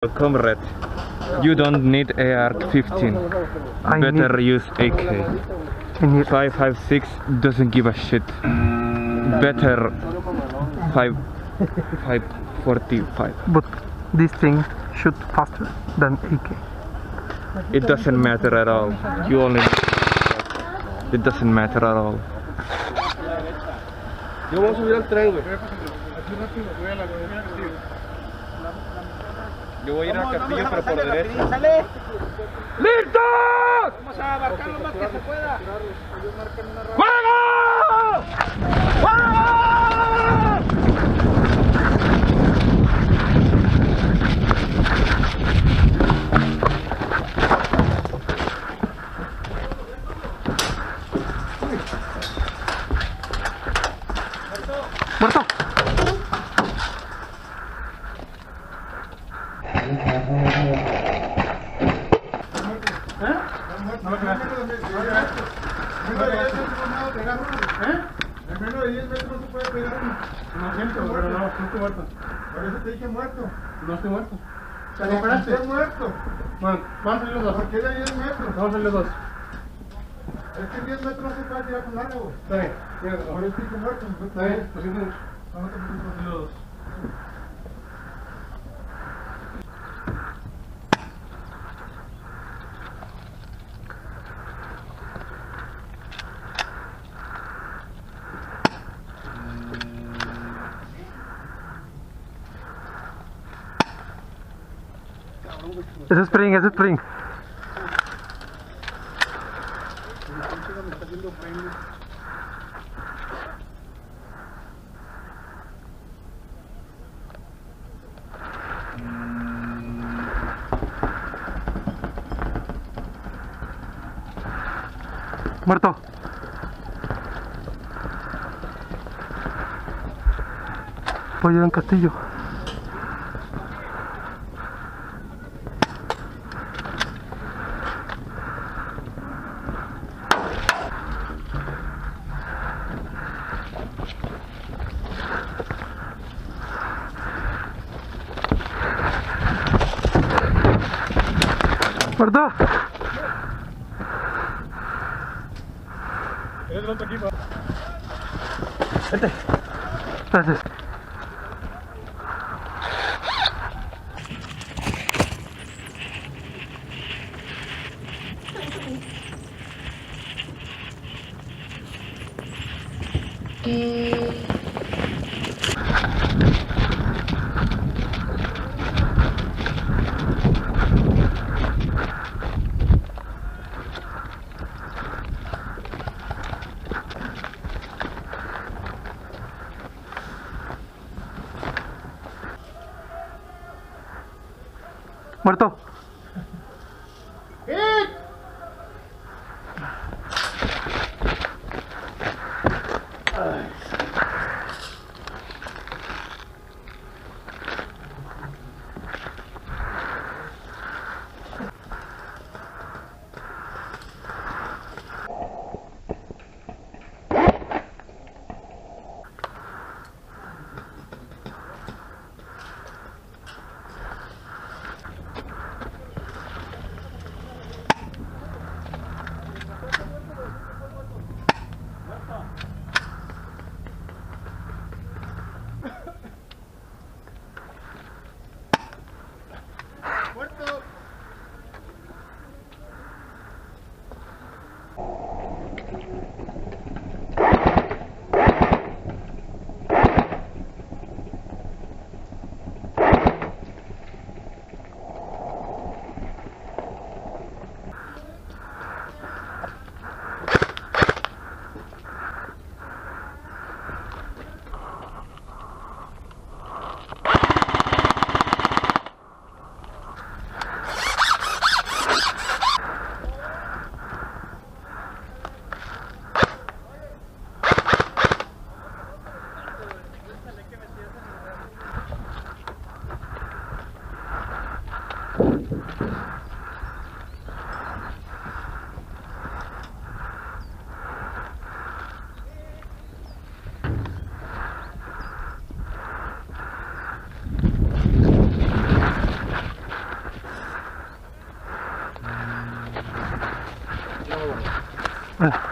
Comrade, you don't need AR-15. Better use AK. 5.56 doesn't give a shit. Better 5.45. But this thing shoot faster than AK. It doesn't matter at all. You only. It doesn't matter at all. Yo voy a subir al tren, güey. Yo voy a ir al castillo, pero por derecha. ¡Listos! Vamos a abarcar lo más que se pueda. ¡Fuego! ¡Fuego! ¡Muerto! En menos de 10 metros no se puede pegar uno. No siento, pero no estoy muerto. Por eso te dije muerto. No estoy muerto. ¿Te recuperaste? Estoy muerto. Bueno, vamos a salir los dos. ¿Por qué de 10 metros? Vamos a salir los dos. Es que 10 metros no se puede tirar con largo. Está bien. Por eso te dije muerto. Está bien, lo siento mucho. Vamos a salir los dos. Es spring, es spring. Muerto. Pollo en castillo. ¡Muerto! ¿Eres el otro equipo? Vete. Gracias. Muerto. Bueno.